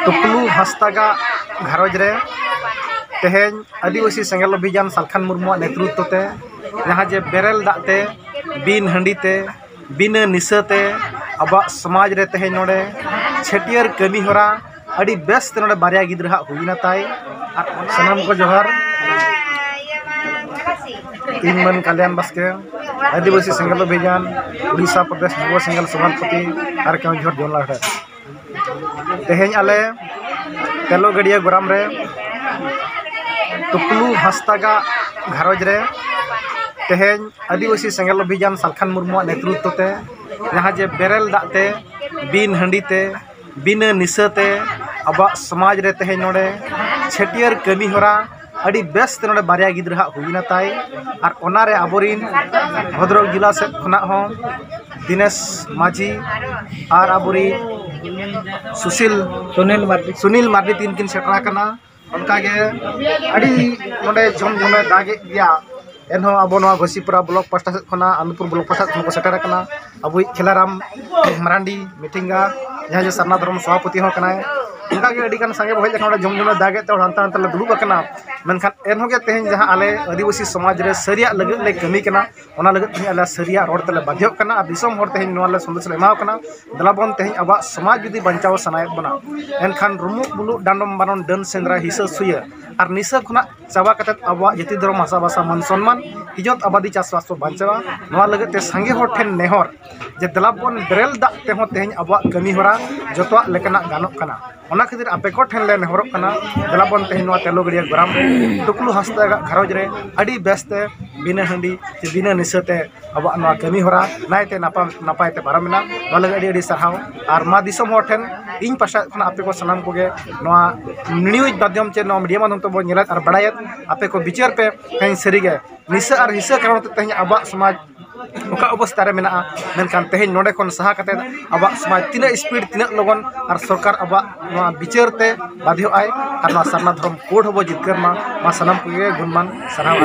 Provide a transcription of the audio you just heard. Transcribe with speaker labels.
Speaker 1: टुकलू हस्तागा घारोज रे तेहें आदिवासी सेंगल अभियान सालखान मुर्मू नेतृत्व ते जहाँ जे बेरेल दाते बिन हंडीते बिना निशाते अब समाज रे तेहें नोडे छेटियर कमी हरा अड़ी बेस्ट नोडे बारिया गिद्रा हुईना ताई सनाम को जोहार इन मन कल्याण बास्के आदिवासी सेंगल अभियान उड़ीसा प्रदेश युवा सेंगल सभापति और क्यों झोर जोन लाटे तेहें आले तेलो गड़िया गोराम रे टुकलू हस्तागा घारोज रे तेहें आदिवासी सेंगल अभियान सालखान मुर्मू नेतृत्व ते जहाँ जे बेरेल दाते बिन हंडीते बिना निशाते अब समाज रे तेहें नोडे छेटियर कमी हरा अड़ी बेस्ट नोडे बारिया गिद्रा हुईना ताई और ओनारे आबोरिन भद्रक जिला से खना हो दिनेश माझी और आबोरी सुनील मार्डी तीन किन सेटरा कना उनका गे अड़ी नोडे जम जमे दागे गया एनहो अब नवा घोसीपुरा ब्लॉक पास्टा से खना आनंदपुर ब्लॉक पास्टा से सेटर कना अब खेलाराम मरांडी मिटिंगा जहाँ जो सरना धर्म सभापति हो कना उनका गे अड़ी कान संगे बहज नोडे जम जमे दागे ते हांता हांता ले दुलुब कना मेनखान एनहो गे तेहें जहाँ आले आदिवासी समाज रे सरिया लगत ले कमी कना ओना लगत तेहें आले सरिया रोड तले बाध्य कना और दिसम होर तेहें नोला संदेश ले एमाव कना दलाबन तेहें अब समाज जुदी बंचाव सनायत बना एनखान रुमुक बुलुक डांडम बानन दन सेंद्रा हिस्सा सुया और निशा खुना चाबा कते अब जाति धर्म भाषा भाषा मन सम्मान हिजत आबादी चाषबास बंचावा नोआ लगत ते संगे होर ठेन नेहर जे दलाबन बेरेल दा ते हो तेहें अब कमी होरा जतवा लेकना गानोक कना ओना खातिर आपे को ठेन ले नेहरक कना दलाबन तेहें नोआ तेलो गड़िया गोराम टुकलू हस्ता घारोज रे अड़ी बेस्ते बिना हंडी से बिना निशाते अब नोआ कमी होरा नायते नापायते पारमेना नोआ लगे अड़ी अड़ी सरहाव और मा दिसम होर ठेन इन पासा खना आपे को सनाम कोगे नोआ न्यूज माध्यम चे नोआ मीडिया माध्यम तो बो नेलात और बड़ायत आपे को विचार पे तेहें सरीगे निशा और हिस्सा कारण तेहें अब समाज उनका अवस्था रे मेना मेनखान तेहें नोडे खन सहा कते अब समाज तीना स्पीड तीना लगन और सरकार अब नोआ विचार ते बाध्य आय और नोआ सरना धर्म कोड हबो जितकर मा सनाम कोगे गुणमान सराव